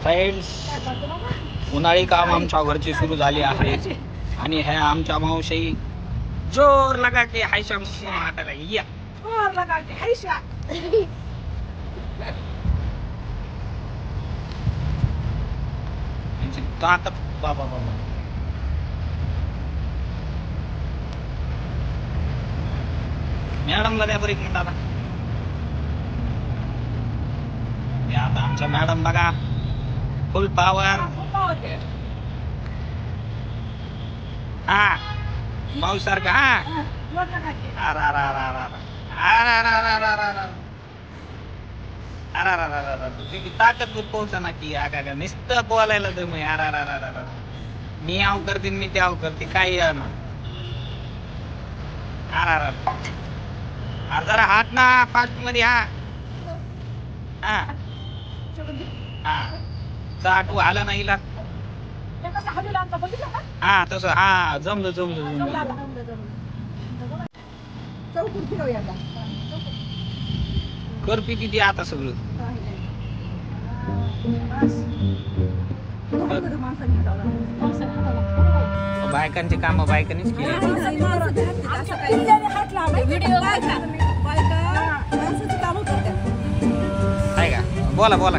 Friends, उन्हाळी काम आमच्या घरचे सुरू झाले आहे आणि ह्या आमच्या मावशी जोर लगा के हायशा हाताला या जोर लगा के हायशा ताकद बाबा बाबा. मॅडमला द्या बरं एक मिनिट आता. आता आमच्या मॅडम बघा फुल पॉवर. हा पाऊस सारखा. हा ताकद पोहोचा ना की नुसतं बोलायला तुम्ही. मी आव करते मी ते आव करते काही ना. जरा हात ना फास्ट मध्ये. हा हा चाटू आला नाही ला. हा तसं हा जमलं करपी किती आता सगळं. बायकांचे काम बायकांनीच केले. आहे का बोला बोला.